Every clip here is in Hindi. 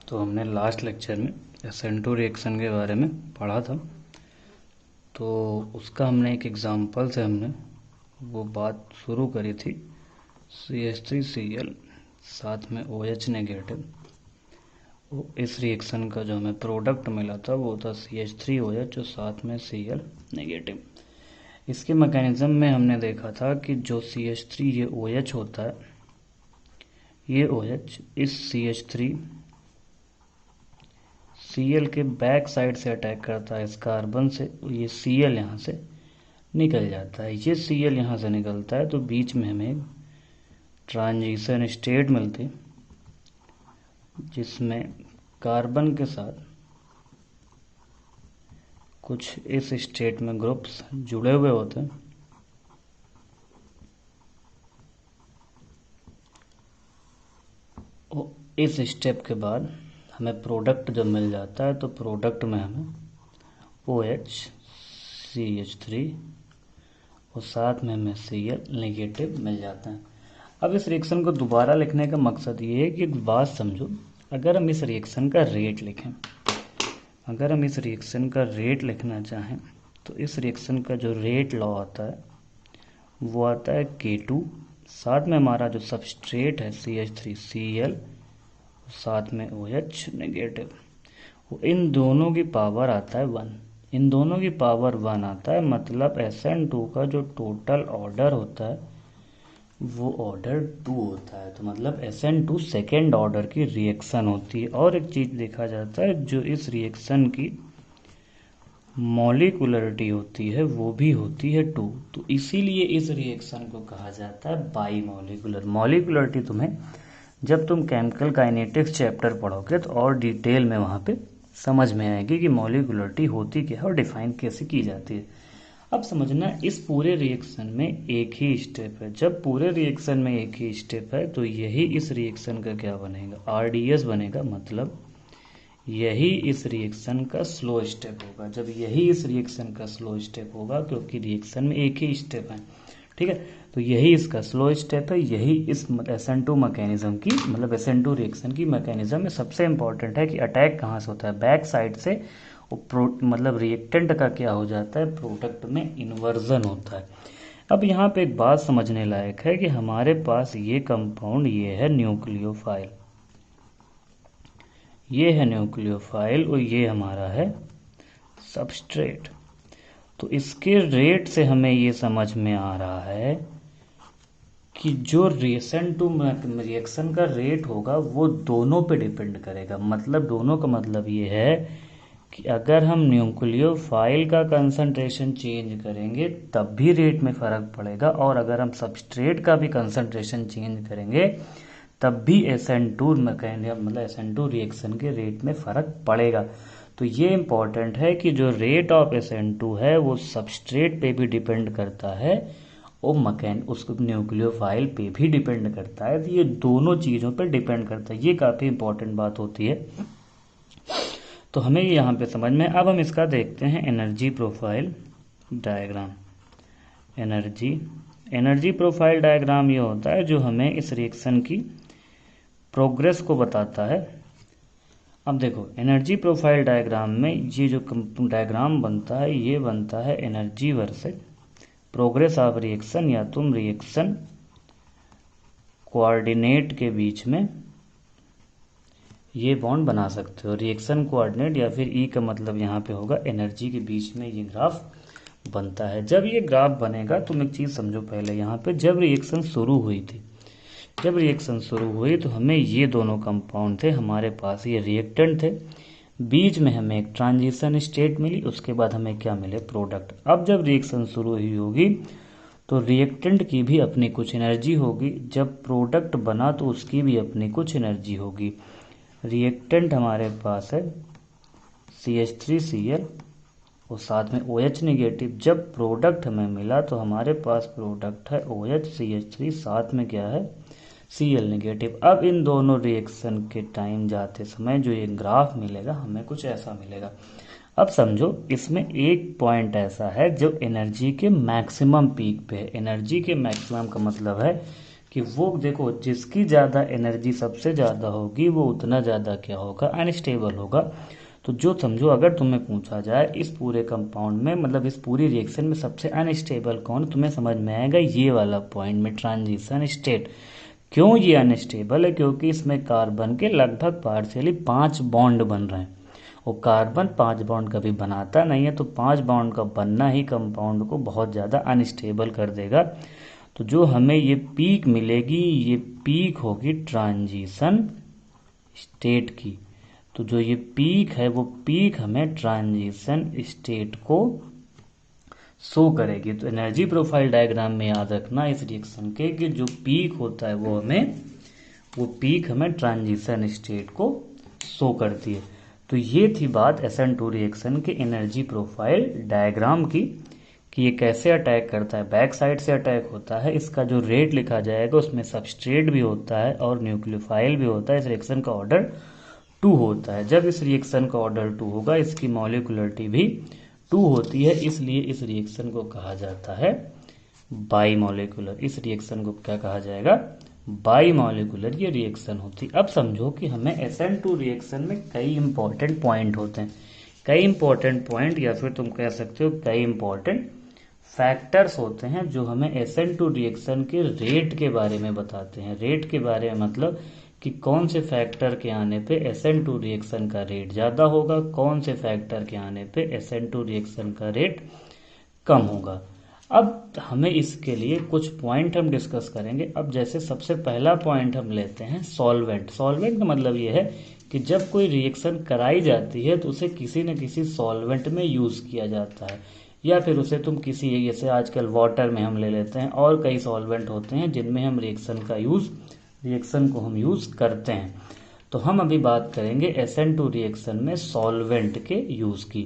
तो हमने लास्ट लेक्चर में SN2 रिएक्शन के बारे में पढ़ा था। तो उसका हमने एक एग्ज़ाम्पल से हमने वो बात शुरू करी थी। CH3Cl साथ में OH नेगेटिव। वो इस रिएक्शन का जो हमें प्रोडक्ट मिला था वो था CH3OH जो साथ में Cl नेगेटिव। इसके मैकेनिज़्म में हमने देखा था कि जो CH3 ये OH होता है, ये OH इस Cl के बैक साइड से अटैक करता है इस कार्बन से। ये Cl यहाँ से निकल जाता है। ये Cl यहाँ से निकलता है तो बीच में हमें ट्रांजिशन स्टेट मिलती जिसमें कार्बन के साथ कुछ इस स्टेट में ग्रुप्स जुड़े हुए होते हैं। और इस स्टेप के बाद हमें प्रोडक्ट जब मिल जाता है तो प्रोडक्ट में हमें OH CH3 और साथ में हमें Cl नेगेटिव मिल जाता है। अब इस रिएक्शन को दोबारा लिखने का मकसद ये है कि एक बात समझो, अगर हम इस रिएक्शन का रेट लिखें, अगर हम इस रिएक्शन का रेट लिखना चाहें तो इस रिएक्शन का जो रेट लॉ आता है वो आता है K2, साथ में हमारा जो सबस्ट्रेट है CH3Cl, साथ में OH नेगेटिव। इन दोनों की पावर आता है 1, इन दोनों की पावर 1 आता है। मतलब SN2 का जो टोटल ऑर्डर होता है वो ऑर्डर 2 होता है। तो मतलब SN2 सेकेंड ऑर्डर की रिएक्शन होती है। और एक चीज़ देखा जाता है, जो इस रिएक्शन की मॉलिक्यूलरिटी होती है वो भी होती है 2। तो इसीलिए इस रिएक्शन को कहा जाता है बाई मॉलिक्यूलर। मॉलिक्यूलरिटी तुम्हें जब तुम केमिकल काइनेटिक्स चैप्टर पढ़ोगे तो और डिटेल में वहाँ पे समझ में आएगी कि मॉलिक्यूलरिटी होती क्या है और डिफाइन कैसे की जाती है। अब समझना, इस पूरे रिएक्शन में एक ही स्टेप है। जब पूरे रिएक्शन में एक ही स्टेप है तो यही इस रिएक्शन का क्या बनेगा, RDS बनेगा। मतलब यही इस रिएक्शन का स्लो स्टेप होगा। जब यही इस रिएक्शन का स्लो स्टेप होगा, क्योंकि रिएक्शन में एक ही स्टेप है, ठीक है, तो यही इसका स्लो स्टेप है। यही इस SN2 मैकेनिज्म की, मतलब SN2 रिएक्शन की मैकेनिज्म में सबसे इंपॉर्टेंट है कि अटैक कहाँ से होता है, बैक साइड से। मतलब रिएक्टेंट का क्या हो जाता है, प्रोडक्ट में इन्वर्जन होता है। अब यहाँ पे एक बात समझने लायक है कि हमारे पास ये कंपाउंड, ये है न्यूक्लियोफाइल, ये है न्यूक्लियोफाइल और ये हमारा है सबस्ट्रेट। तो इसके रेट से हमें ये समझ में आ रहा है कि जो रिएक्शन का रेट होगा वो दोनों पे डिपेंड करेगा। मतलब दोनों का मतलब ये है कि अगर हम न्यूक्लियोफाइल का कंसंट्रेशन चेंज करेंगे तब भी रेट में फ़र्क पड़ेगा, और अगर हम सबस्ट्रेट का भी कंसंट्रेशन चेंज करेंगे तब भी SN2 मैकेनिज्म, मतलब SN2 रिएक्शन के रेट में फ़र्क पड़ेगा। तो ये इम्पॉर्टेंट है कि जो रेट ऑफ SN2 है वो सबस्ट्रेट पे भी डिपेंड करता है और उसको न्यूक्लियोफाइल पे भी डिपेंड करता है। तो ये दोनों चीज़ों पर डिपेंड करता है। ये काफ़ी इंपॉर्टेंट बात होती है, तो हमें यहाँ पे समझ में। अब हम इसका देखते हैं energy profile diagram. Energy profile diagram ये होता है जो हमें इस रिएक्शन की प्रोग्रेस को बताता है। अब देखो, एनर्जी प्रोफाइल डायग्राम में ये जो डायग्राम बनता है ये बनता है energy versus progress of reaction, या तुम रिएक्शन कोऑर्डिनेट के बीच में ये बॉन्ड बना सकते हो। रिएक्शन कोऑर्डिनेट या फिर ई का मतलब यहाँ पे होगा एनर्जी के बीच में ये ग्राफ बनता है। जब ये ग्राफ बनेगा तुम एक चीज़ समझो पहले, यहाँ पे जब रिएक्शन शुरू हुई थी, जब रिएक्शन शुरू हुई तो हमें ये दोनों कंपाउंड थे, हमारे पास ये रिएक्टेंट थे, बीच में हमें एक ट्रांजिशन स्टेट मिली, उसके बाद हमें क्या मिले, प्रोडक्ट। अब जब रिएक्शन शुरू हुई होगी तो रिएक्टेंट की भी अपनी कुछ एनर्जी होगी, जब प्रोडक्ट बना तो उसकी भी अपनी कुछ एनर्जी होगी। रिएक्टेंट हमारे पास है CH3Cl और साथ में OH नेगेटिव। जब प्रोडक्ट हमें मिला तो हमारे पास प्रोडक्ट है OH CH3, साथ में क्या है, Cl नेगेटिव। अब इन दोनों रिएक्शन के टाइम जाते समय जो ये ग्राफ मिलेगा हमें कुछ ऐसा मिलेगा। अब समझो, इसमें एक पॉइंट ऐसा है जो एनर्जी के मैक्सिमम पीक पे है। एनर्जी के मैक्सिमम का मतलब है कि वो देखो जिसकी ज़्यादा एनर्जी सबसे ज़्यादा होगी वो उतना ज़्यादा क्या होगा, अनस्टेबल होगा। तो जो समझो अगर तुम्हें पूछा जाए इस पूरे कंपाउंड में, मतलब इस पूरी रिएक्शन में सबसे अनस्टेबल कौन, तुम्हें समझ में आएगा ये वाला पॉइंट में, ट्रांजिशन स्टेट। क्यों ये अनस्टेबल है? क्योंकि इसमें कार्बन के लगभग पार्शियली 5 बॉन्ड बन रहे हैं, और कार्बन 5 बॉन्ड कभी बनाता नहीं है, तो 5 बॉन्ड का बनना ही कंपाउंड को बहुत ज़्यादा अनस्टेबल कर देगा। तो जो हमें ये पीक मिलेगी, ये पीक होगी ट्रांजिशन स्टेट की। तो जो ये पीक है वो पीक हमें ट्रांजिशन स्टेट को शो करेगी। तो एनर्जी प्रोफाइल डायग्राम में याद रखना इस रिएक्शन के कि जो पीक होता है वो पीक हमें ट्रांजिशन स्टेट को शो करती है। तो ये थी बात SN2 रिएक्शन के एनर्जी प्रोफाइल डायग्राम की, कि ये कैसे अटैक करता है, बैक साइड से अटैक होता है। इसका जो रेट लिखा जाएगा उसमें सबस्ट्रेट भी होता है और न्यूक्लियोफाइल भी होता है। इस रिएक्शन का ऑर्डर 2 होता है। जब इस रिएक्शन का ऑर्डर 2 होगा, इसकी मॉलिक्यूलरिटी भी 2 होती है, इसलिए इस रिएक्शन को कहा जाता है बाईमॉलिक्यूलर। इस रिएक्शन को क्या कहा जाएगा? बाईमॉलिक्यूलर ये रिएक्शन होती। अब समझो कि हमें SN2 रिएक्शन में कई इंपॉर्टेंट पॉइंट होते हैं, कई इंपॉर्टेंट पॉइंट, या फिर तुम कह सकते हो कई इंपॉर्टेंट फैक्टर्स होते हैं जो हमें SN2 रिएक्शन के रेट के बारे में बताते हैं। रेट के बारे में मतलब कि कौन से फैक्टर के आने पे SN2 रिएक्शन का रेट ज़्यादा होगा, कौन से फैक्टर के आने पे SN2 रिएक्शन का रेट कम होगा। अब हमें इसके लिए कुछ पॉइंट हम डिस्कस करेंगे। अब जैसे सबसे पहला पॉइंट हम लेते हैं सॉल्वेंट। सॉल्वेंट का मतलब ये है कि जब कोई रिएक्शन कराई जाती है तो उसे किसी न किसी सॉल्वेंट में यूज़ किया जाता है, या फिर उसे तुम किसी, जैसे आजकल वाटर में हम ले लेते हैं, और कई सॉल्वेंट होते हैं जिनमें हम रिएक्शन को हम यूज़ करते हैं। तो हम अभी बात करेंगे SN2 रिएक्शन में सॉल्वेंट के यूज़ की।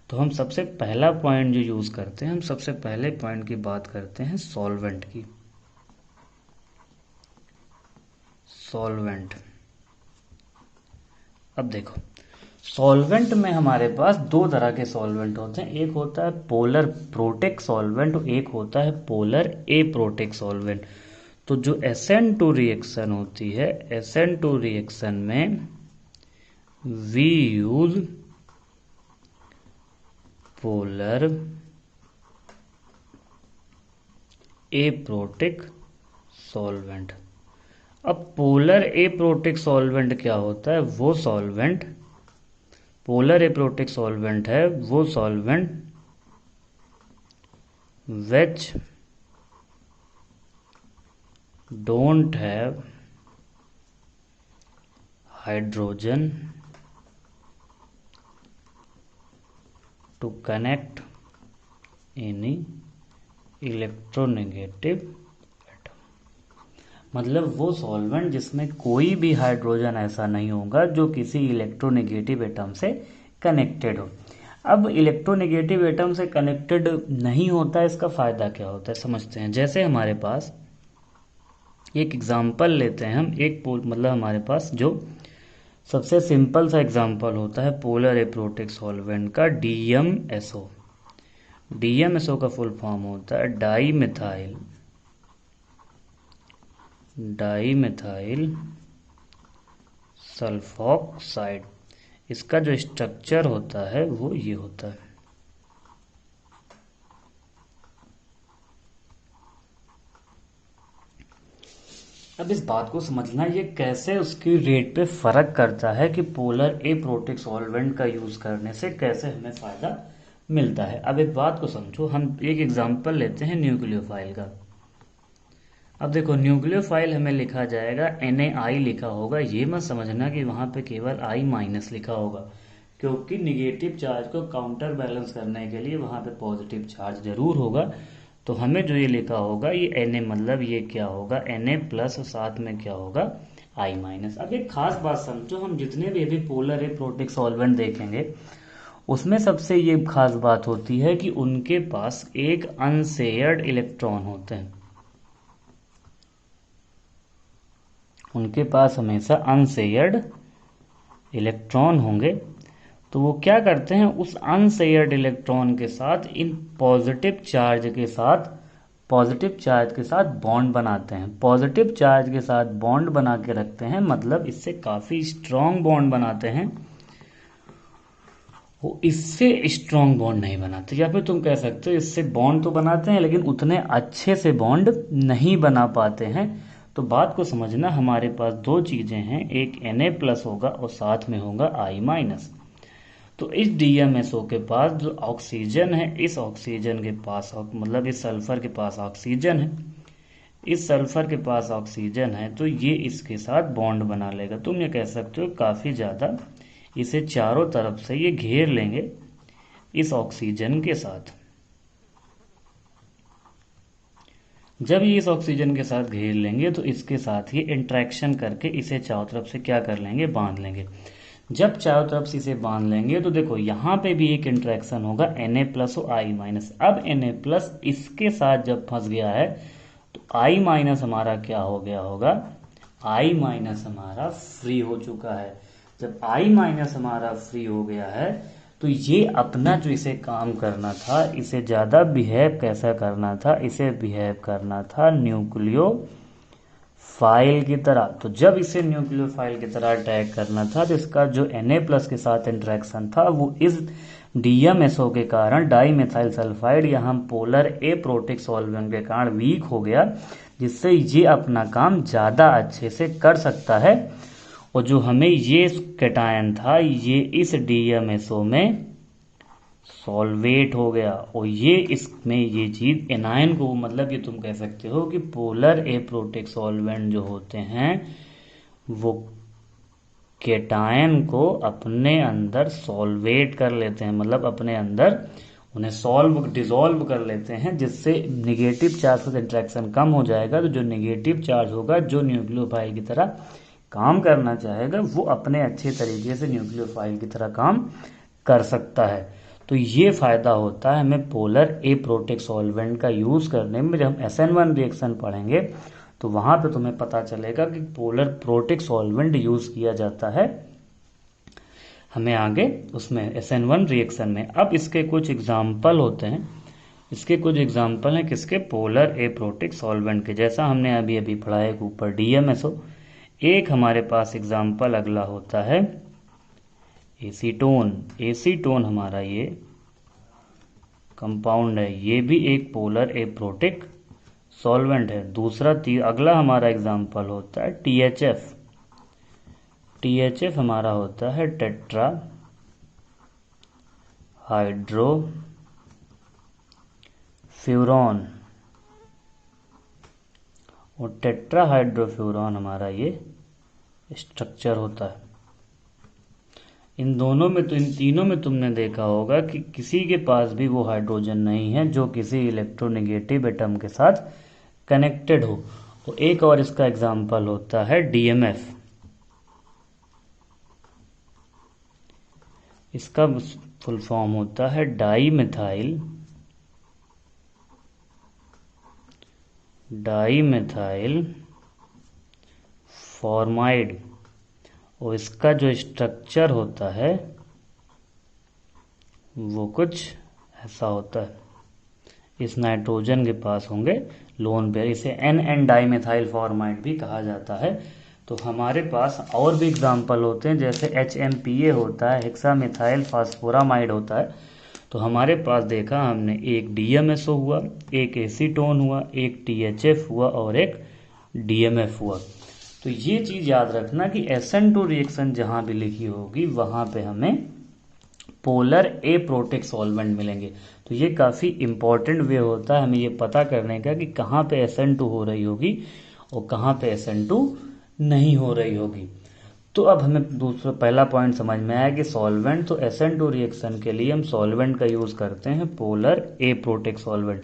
तो हम सबसे पहला पॉइंट जो यूज़ करते हैं, हम सबसे पहले पॉइंट की बात करते हैं सॉल्वेंट की। सॉल्वेंट, अब देखो सॉल्वेंट में हमारे पास 2 तरह के सॉल्वेंट होते हैं। एक होता है पोलर प्रोटेक सॉल्वेंट और एक होता है पोलर एप्रोटेक सॉल्वेंट। तो जो SN2 रिएक्शन होती है, SN2 रिएक्शन में we use polar aprotic solvent. अब पोलर एप्रोटिक सॉल्वेंट क्या होता है? वो सॉल्वेंट, पोलर एप्रोटिक सॉल्वेंट है वो solvent which don't have hydrogen to connect any electronegative atom. मतलब वो सॉल्वेंट जिसमें कोई भी हाइड्रोजन ऐसा नहीं होगा जो किसी इलेक्ट्रोनेगेटिव एटम से कनेक्टेड हो। अब इलेक्ट्रोनेगेटिव एटम से कनेक्टेड नहीं होता, इसका फ़ायदा क्या होता है समझते हैं। जैसे हमारे पास एक एग्जाम्पल लेते हैं हम, एक मतलब हमारे पास जो सबसे सिंपल सा एग्जाम्पल होता है पोलर एप्रोटिक सॉल्वेंट का, DMSO। DMSO का फुल फॉर्म होता है डाईमिथाइल सल्फॉक्साइड। इसका जो स्ट्रक्चर होता है वो ये होता है। अब इस बात को समझना ये कैसे उसकी रेट पे फर्क करता है कि पोलर एप्रोटिक सॉल्वेंट का यूज करने से कैसे हमें फायदा मिलता है। अब एक बात को समझो, हम एक एग्जांपल लेते हैं न्यूक्लियोफाइल का। अब देखो न्यूक्लियोफाइल हमें लिखा जाएगा NaI लिखा होगा, ये मत समझना कि वहां पे केवल I- लिखा होगा, क्योंकि निगेटिव चार्ज को काउंटर बैलेंस करने के लिए वहां पे पॉजिटिव चार्ज जरूर होगा। तो हमें जो ये लिखा होगा ये Na, मतलब ये क्या होगा Na+ और साथ में क्या होगा I-। अब एक खास बात समझो, हम जितने भी अभी पोलर एप्रोटिक सॉल्वेंट देखेंगे उसमें सबसे ये खास बात होती है कि उनके पास एक अनशेयर्ड इलेक्ट्रॉन होते हैं। उनके पास हमेशा अनशेयर्ड इलेक्ट्रॉन होंगे। तो वो क्या करते हैं, उस अनशेयर्ड इलेक्ट्रॉन के साथ इन पॉजिटिव चार्ज के साथ पॉजिटिव चार्ज के साथ बॉन्ड बनाते हैं, पॉजिटिव चार्ज के साथ बॉन्ड बना के रखते हैं, मतलब इससे काफ़ी स्ट्रॉन्ग बॉन्ड बनाते हैं, वो इससे स्ट्रॉन्ग बॉन्ड नहीं बनाते। या फिर तुम कह सकते हो इससे बॉन्ड तो बनाते हैं लेकिन उतने अच्छे से बॉन्ड नहीं बना पाते हैं। तो बात को समझना, हमारे पास दो चीज़ें हैं, एक Na+ होगा और साथ में होगा I-। तो इस DMSO के पास जो ऑक्सीजन है, इस ऑक्सीजन के पास मतलब इस सल्फर के पास ऑक्सीजन है, इस सल्फर के पास ऑक्सीजन है, तो ये इसके साथ बॉन्ड बना लेगा। तुम ये कह सकते हो काफ़ी ज़्यादा इसे चारों तरफ से ये घेर लेंगे इस ऑक्सीजन के साथ। जब ये इस ऑक्सीजन के साथ घेर लेंगे तो इसके साथ ही इंट्रैक्शन करके इसे चारों तरफ से क्या कर लेंगे, बांध लेंगे। जब चारों तरफ से इसे बांध लेंगे तो देखो यहाँ पे भी एक इंट्रैक्शन होगा Na+ और I-। अब Na+ इसके साथ जब फंस गया है तो I- हमारा क्या हो गया होगा, I- हमारा फ्री हो चुका है। जब I- हमारा फ्री हो गया है तो ये अपना जो इसे काम करना था, इसे ज़्यादा बिहेव कैसा करना था, इसे बिहेव करना था न्यूक्लियोफाइल की तरह। तो जब इसे न्यूक्लियोफाइल की तरह अटैक करना था तो इसका जो Na+ के साथ इंट्रैक्शन था वो इस DMSO के कारण, डाई मिथाइल सल्फाइड या हम पोलर एप्रोटिक सॉल्वेंट के कारण वीक हो गया, जिससे ये अपना काम ज़्यादा अच्छे से कर सकता है। और जो हमें ये कैटायन था ये इस DMSO में सॉल्वेट हो गया, और ये इसमें ये चीज़ एनायन को, मतलब ये तुम कह सकते हो कि पोलर एप्रोटिक सॉल्वेंट जो होते हैं वो कैटायन को अपने अंदर सॉल्वेट कर लेते हैं, मतलब अपने अंदर उन्हें डिसॉल्व कर लेते हैं, जिससे निगेटिव चार्ज का इंट्रैक्शन कम हो जाएगा। तो जो निगेटिव चार्ज होगा, जो न्यूक्लियोफाइल की तरह काम करना चाहेगा, वो अपने अच्छे तरीके से न्यूक्लियोफाइल की तरह काम कर सकता है। तो ये फ़ायदा होता है हमें पोलर एप्रोटिक सॉल्वेंट का यूज़ करने में। जब हम SN1 रिएक्शन पढ़ेंगे तो वहाँ पे तुम्हें पता चलेगा कि पोलर प्रोटिक सॉल्वेंट यूज़ किया जाता है हमें आगे उसमें SN1 रिएक्शन में। अब इसके कुछ एग्जाम्पल होते हैं, इसके कुछ एग्जाम्पल हैं किसके, पोलर एप्रोटिक सॉल्वेंट के। जैसा हमने अभी अभी पढ़ा है ऊपर DMSO, एक हमारे पास एग्जाम्पल अगला होता है एसीटोन। एसीटोन हमारा ये कंपाउंड है, ये भी एक पोलर एप्रोटिक सॉल्वेंट है। दूसरा अगला हमारा एग्जाम्पल होता है THF। THF हमारा होता है टेट्रा हाइड्रो फ्यूरॉन, और टेट्रा हाइड्रोफ्यूरॉन हमारा ये स्ट्रक्चर होता है। इन दोनों में, तो इन तीनों में तुमने देखा होगा कि किसी के पास भी वो हाइड्रोजन नहीं है जो किसी इलेक्ट्रोनेगेटिव एटम के साथ कनेक्टेड हो। तो एक और इसका एग्जाम्पल होता है DMF। इसका फुल फॉर्म होता है डाई मिथाइल फॉर्माइड, और इसका जो स्ट्रक्चर होता है वो कुछ ऐसा होता है। इस नाइट्रोजन के पास होंगे लोन पेयर, इसे NN डाइमिथाइल फॉर्माइड भी कहा जाता है। तो हमारे पास और भी एग्जाम्पल होते हैं, जैसे HMPA होता है, हेक्सामिथाइल फास्फोरामाइड होता है। तो हमारे पास देखा हमने एक DMSO हुआ, एक एसीटोन हुआ, एक THF हुआ और एक DMF हुआ। तो ये चीज़ याद रखना कि SN2 रिएक्शन जहाँ भी लिखी होगी वहाँ पे हमें पोलर एप्रोटिक सॉल्वेंट मिलेंगे। तो ये काफ़ी इम्पॉर्टेंट वे होता है हमें ये पता करने का कि कहाँ पे SN2 हो रही होगी और कहाँ पे SN2 नहीं हो रही होगी। तो अब हमें पहला पॉइंट समझ में आया कि सॉल्वेंट, तो SN2 रिएक्शन के लिए हम सॉल्वेंट का यूज़ करते हैं पोलर एप्रोटिक सॉल्वेंट।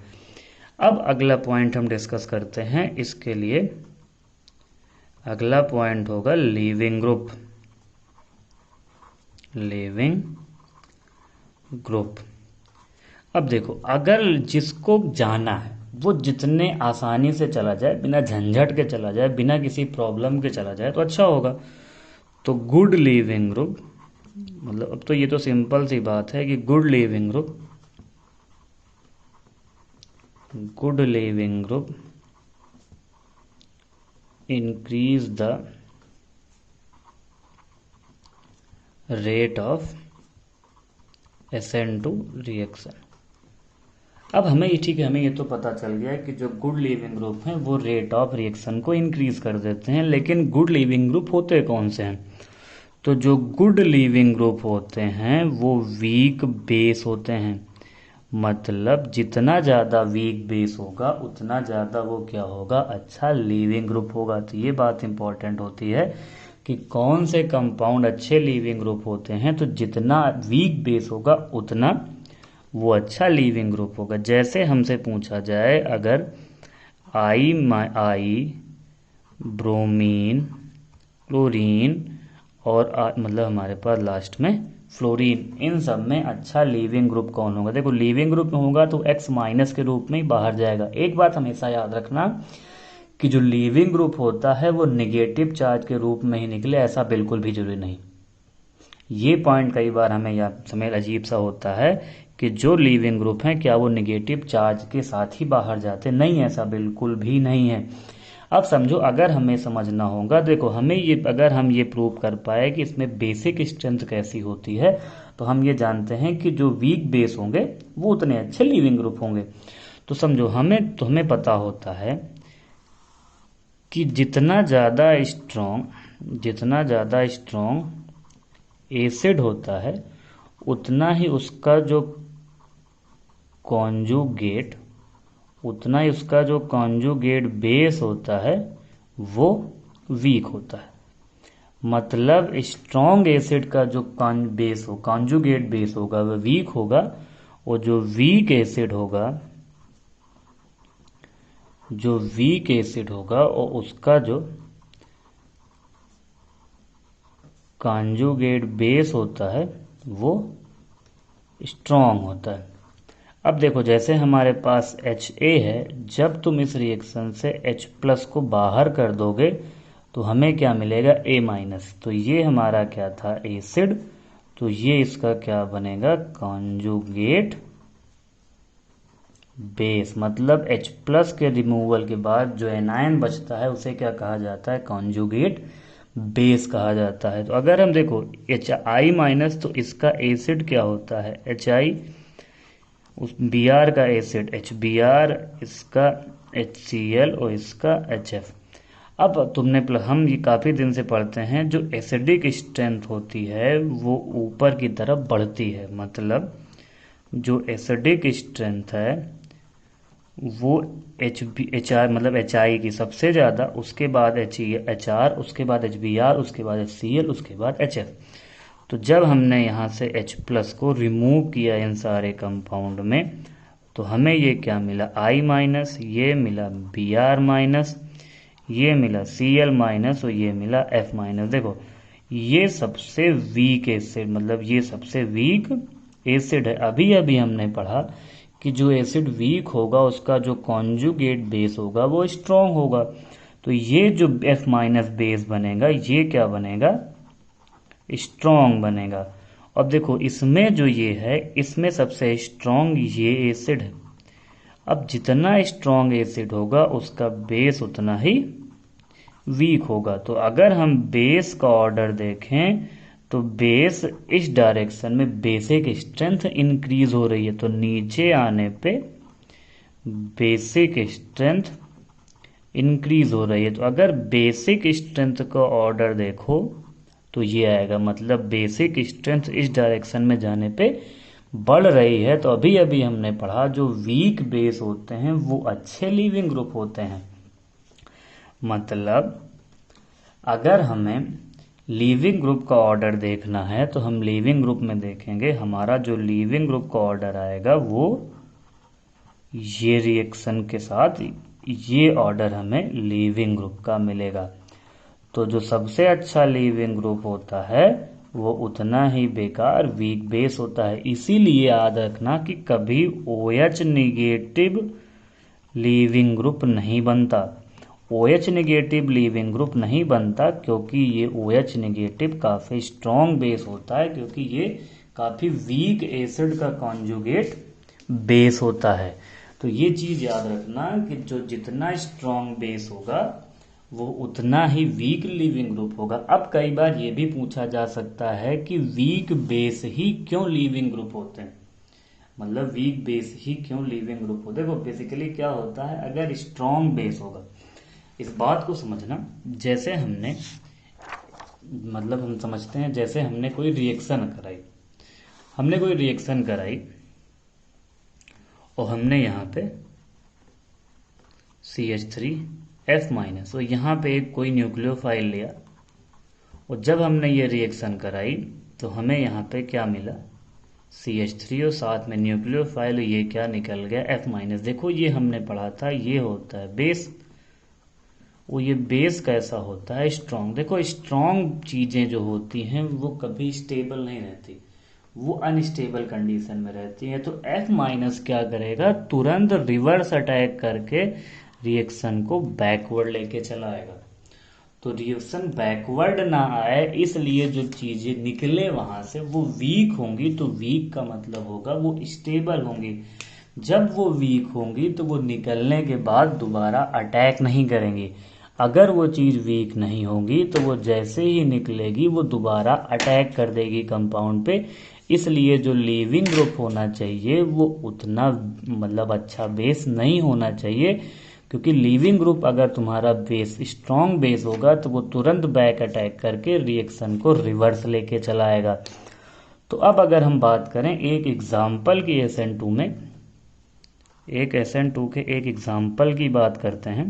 अब अगला पॉइंट हम डिस्कस करते हैं, इसके लिए अगला पॉइंट होगा लीविंग ग्रुप। अब देखो, अगर जिसको जाना है वो जितने आसानी से चला जाए, बिना झंझट के चला जाए, बिना किसी प्रॉब्लम के चला जाए तो अच्छा होगा। तो गुड लीविंग ग्रुप, मतलब अब तो ये तो सिंपल सी बात है कि good leaving group good leaving group increase the rate of SN2 reaction. अब हमें ठीक है, हमें ये तो पता चल गया है कि जो गुड लीविंग ग्रुप हैं वो रेट ऑफ रिएक्शन को इंक्रीज कर देते हैं, लेकिन गुड लीविंग ग्रुप होते कौन से हैं? तो जो गुड लीविंग ग्रुप होते हैं वो वीक बेस होते हैं, मतलब जितना ज़्यादा वीक बेस होगा उतना ज़्यादा वो क्या होगा, अच्छा लीविंग ग्रुप होगा। तो ये बात इंपॉर्टेंट होती है कि कौन से कंपाउंड अच्छे लीविंग ग्रुप होते हैं, तो जितना वीक बेस होगा उतना वो अच्छा लीविंग ग्रुप होगा। जैसे हमसे पूछा जाए अगर आई ब्रोमीन क्लोरीन और मतलब हमारे पास लास्ट में फ्लोरीन, इन सब में अच्छा लीविंग ग्रुप कौन होगा? देखो लीविंग ग्रुप में होगा तो X माइनस के रूप में ही बाहर जाएगा। एक बात हमेशा याद रखना कि जो लीविंग ग्रुप होता है वो नेगेटिव चार्ज के रूप में ही निकले, ऐसा बिल्कुल भी जरूरी नहीं। ये पॉइंट कई बार हमें याद समय अजीब सा होता है कि जो लीविंग ग्रुप हैं क्या वो नेगेटिव चार्ज के साथ ही बाहर जाते? नहीं, ऐसा बिल्कुल भी नहीं है। अब समझो, अगर हमें समझना होगा, देखो हमें ये, अगर हम ये प्रूव कर पाए कि इसमें बेसिक स्ट्रेंथ कैसी होती है, तो हम ये जानते हैं कि जो वीक बेस होंगे वो उतने अच्छे लीविंग ग्रुप होंगे। तो समझो हमें पता होता है कि जितना ज़्यादा स्ट्रॉन्ग एसिड होता है उतना ही उसका जो कॉन्जुगेट बेस होता है वो वीक होता है। मतलब स्ट्रॉन्ग एसिड का जो कॉन्जुगेट बेस होगा वह वीक होगा, और जो वीक एसिड होगा और उसका जो कॉन्जुगेट बेस होता है वो स्ट्रॉन्ग होता है। अब देखो जैसे हमारे पास Ha है, जब तुम इस रिएक्शन से H+ को बाहर कर दोगे तो हमें क्या मिलेगा, A-। तो ये हमारा क्या था, एसिड, तो ये इसका क्या बनेगा, कॉन्जुगेट बेस। मतलब H+ के रिमूवल के बाद जो एनायन बचता है उसे क्या कहा जाता है, कॉन्जुगेट बेस कहा जाता है। तो अगर हम देखो Hi-, तो इसका एसिड क्या होता है, Hi, उस Br का एसिड HBr, इसका HCl और इसका HF। अब हम ये काफ़ी दिन से पढ़ते हैं, जो एसिडिक स्ट्रेंथ होती है वो ऊपर की तरफ बढ़ती है। मतलब जो एसिडिक स्ट्रेंथ है वो HR मतलब Hi की सबसे ज़्यादा, उसके बाद HR, उसके बाद HBr, उसके बाद HCl, उसके बाद HF। तो जब हमने यहाँ से H+ को रिमूव किया इन सारे कंपाउंड में, तो हमें ये क्या मिला, I-, ये मिला Br-, ये मिला Cl-, और ये मिला F-। देखो ये सबसे वीक एसिड, मतलब ये सबसे वीक एसिड है। अभी अभी हमने पढ़ा कि जो एसिड वीक होगा उसका जो कॉन्जुगेट बेस होगा वो स्ट्रॉन्ग होगा। तो ये जो F- बेस बनेगा ये क्या बनेगा, स्ट्रॉन्ग बनेगा। अब देखो इसमें जो ये है, इसमें सबसे स्ट्रॉन्ग ये एसिड है। अब जितना स्ट्रॉन्ग एसिड होगा उसका बेस उतना ही वीक होगा। तो अगर हम बेस का ऑर्डर देखें तो बेस इस डायरेक्शन में बेसिक स्ट्रेंथ इंक्रीज हो रही है, तो नीचे आने पे बेसिक स्ट्रेंथ इंक्रीज हो रही है। तो अगर बेसिक स्ट्रेंथ का ऑर्डर देखो तो ये आएगा, मतलब बेसिक स्ट्रेंथ इस डायरेक्शन में जाने पे बढ़ रही है। तो अभी अभी हमने पढ़ा जो वीक बेस होते हैं वो अच्छे लीविंग ग्रुप होते हैं। मतलब अगर हमें लीविंग ग्रुप का ऑर्डर देखना है तो हम लीविंग ग्रुप में देखेंगे, हमारा जो लीविंग ग्रुप का ऑर्डर आएगा वो ये रिएक्शन के साथ ये ऑर्डर हमें लीविंग ग्रुप का मिलेगा। तो जो सबसे अच्छा लीविंग ग्रुप होता है वो उतना ही बेकार वीक बेस होता है। इसीलिए याद रखना कि कभी OH निगेटिव लीविंग ग्रुप नहीं बनता। OH निगेटिव लीविंग ग्रुप नहीं बनता क्योंकि ये OH निगेटिव काफ़ी स्ट्रॉन्ग बेस होता है, क्योंकि ये काफ़ी वीक एसिड का कॉन्जुगेट बेस होता है। तो ये चीज याद रखना कि जो जितना स्ट्रॉन्ग बेस होगा वो उतना ही वीक लीविंग ग्रुप होगा। अब कई बार ये भी पूछा जा सकता है कि वीक बेस ही क्यों लीविंग ग्रुप होते हैं, मतलब वीक बेस ही क्यों लीविंग ग्रुप होते हैं। देखो बेसिकली क्या होता है, अगर स्ट्रॉन्ग बेस होगा, इस बात को समझना, जैसे हमने मतलब हम समझते हैं जैसे हमने कोई रिएक्शन कराई और हमने यहाँ पे CH3F- तो यहाँ पे एक कोई न्यूक्लियोफाइल लिया और जब हमने ये रिएक्शन कराई तो हमें यहाँ पे क्या मिला, CH3 और साथ में न्यूक्लियोफाइल, ये क्या निकल गया F-। देखो ये हमने पढ़ा था, ये होता है बेस। वो ये बेस कैसा होता है, स्ट्रॉन्ग। देखो स्ट्रॉन्ग चीजें जो होती हैं वो कभी स्टेबल नहीं रहती, वो अनस्टेबल कंडीशन में रहती है। तो F- क्या करेगा, तुरंत रिवर्स अटैक करके रिएक्शन को बैकवर्ड लेके चला आएगा। तो रिएक्शन बैकवर्ड ना आए इसलिए जो चीजें निकले वहां से वो वीक होंगी। तो वीक का मतलब होगा वो स्टेबल होंगी। जब वो वीक होंगी तो वो निकलने के बाद दोबारा अटैक नहीं करेंगी। अगर वो चीज वीक नहीं होगी तो वो जैसे ही निकलेगी वो दोबारा अटैक कर देगी कंपाउंड पे। इसलिए जो लीविंग ग्रुप होना चाहिए वो उतना मतलब अच्छा बेस नहीं होना चाहिए, क्योंकि लीविंग ग्रुप अगर तुम्हारा बेस स्ट्रॉन्ग बेस होगा तो वो तुरंत बैक अटैक करके रिएक्शन को रिवर्स लेके चलाएगा। तो अब अगर हम बात करें एक एग्जाम्पल की SN2 में, एक SN2 के एक एग्जाम्पल की बात करते हैं।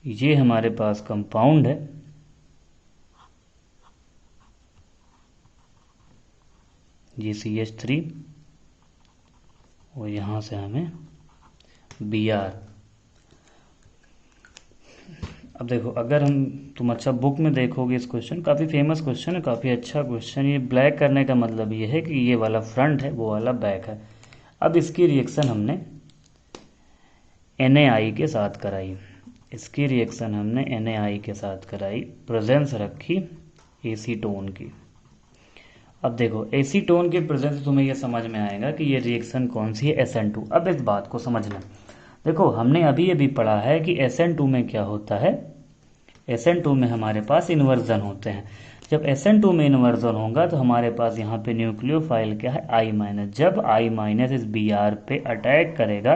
ये हमारे पास कंपाउंड है, ये CH3 और यहाँ से हमें Br। अब देखो अगर तुम अच्छा बुक में देखोगे इस क्वेश्चन, काफ़ी फेमस क्वेश्चन है, काफ़ी अच्छा क्वेश्चन। ये ब्लैक करने का मतलब ये है कि ये वाला फ्रंट है, वो वाला बैक है। अब इसकी रिएक्शन हमने NaI के साथ कराई, इसकी रिएक्शन हमने NaI के साथ कराई, प्रेजेंस रखी एसीटोन की। अब देखो एसीटोन के प्रेजेंस से तुम्हें यह समझ में आएगा कि ये रिएक्शन कौन सी है, SN2। अब इस बात को समझना, देखो हमने अभी पढ़ा है कि SN2 में क्या होता है, SN2 में हमारे पास इन्वर्जन होते हैं। जब SN2 में इन्वर्जन होगा तो हमारे पास यहाँ पे न्यूक्लियोफाइल क्या है, I-। जब I- इस Br पे अटैक करेगा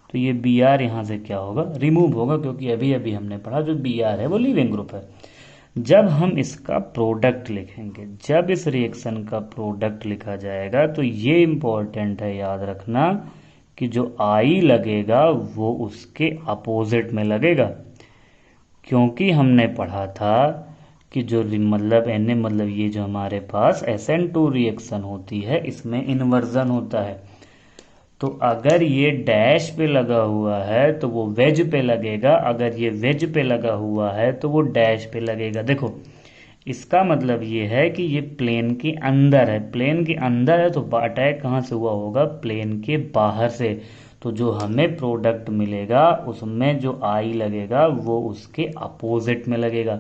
तो ये Br यहाँ से क्या होगा, रिमूव होगा, क्योंकि अभी हमने पढ़ा जो Br है वो लीविंग ग्रुप है। जब हम इसका प्रोडक्ट लिखेंगे, जब इस रिएक्शन का प्रोडक्ट लिखा जाएगा तो ये इंपॉर्टेंट है याद रखना कि जो I लगेगा वो उसके अपोजिट में लगेगा, क्योंकि हमने पढ़ा था कि जो मतलब Na मतलब ये जो हमारे पास SN2 रिएक्शन होती है इसमें इन्वर्जन होता है। तो अगर ये डैश पे लगा हुआ है तो वो वेज पे लगेगा, अगर ये वेज पे लगा हुआ है तो वो डैश पे लगेगा। देखो इसका मतलब ये है कि ये प्लेन के अंदर है, प्लेन के अंदर है तो अटैक कहाँ से हुआ होगा, प्लेन के बाहर से। तो जो हमें प्रोडक्ट मिलेगा उसमें जो आई लगेगा वो उसके अपोजिट में लगेगा।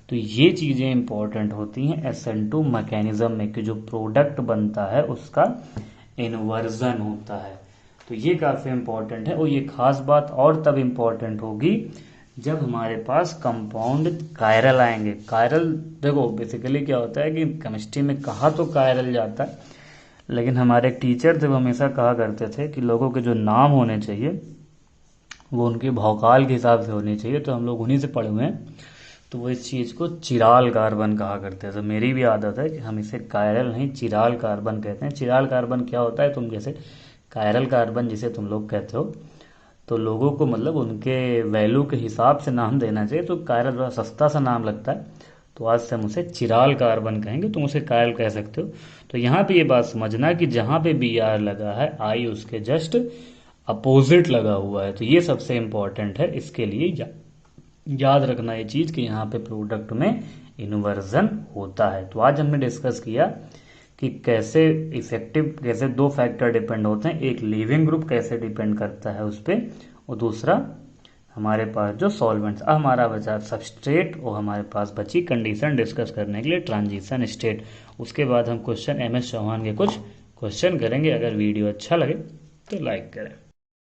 तो ये चीज़ें इंपॉर्टेंट होती हैं SN2 मैकेनिज्म में कि जो प्रोडक्ट बनता है उसका इन्वर्जन होता है। तो ये काफ़ी इंपॉर्टेंट है। और ये खास बात और तब इंपॉर्टेंट होगी जब हमारे पास कंपाउंड कायरल आएंगे। कायरल देखो बेसिकली क्या होता है कि केमिस्ट्री में कहा तो कायरल जाता है, लेकिन हमारे एक टीचर थे वो हमेशा कहा करते थे कि लोगों के जो नाम होने चाहिए वो उनके भौकाल के हिसाब से होने चाहिए। तो हम लोग उन्हीं से पढ़े हुए हैं, तो वो इस चीज़ को चिराल कार्बन कहा करते हैं। तो मेरी भी आदत है कि हम इसे कायरल नहीं चिराल कार्बन कहते हैं। चिराल कार्बन क्या होता है, तुम जैसे कायरल कार्बन जिसे तुम लोग कहते हो, तो लोगों को मतलब उनके वैल्यू के हिसाब से नाम देना चाहिए। तो कायरल थोड़ा सस्ता सा नाम लगता है, तो आज से हम उसे चिराल कार्बन कहेंगे, तुम उसे कायरल कह सकते हो। तो यहाँ पे ये बात समझना कि जहाँ पे Br लगा है आई उसके जस्ट अपोजिट लगा हुआ है। तो ये सबसे इंपॉर्टेंट है, इसके लिए याद रखना ये चीज़ कि यहाँ पे प्रोडक्ट में इन्वर्जन होता है। तो आज हमने डिस्कस किया कि कैसे इफेक्टिव, कैसे दो फैक्टर डिपेंड होते हैं, एक लिविंग ग्रुप कैसे डिपेंड करता है उस पर, और दूसरा हमारे पास जो सॉल्वेंट्स। अब हमारा बचा सबस्ट्रेट और हमारे पास बची कंडीशन डिस्कस करने के लिए ट्रांजिशन स्टेट। उसके बाद हम क्वेश्चन MS चौहान के कुछ क्वेश्चन करेंगे। अगर वीडियो अच्छा लगे तो लाइक करें।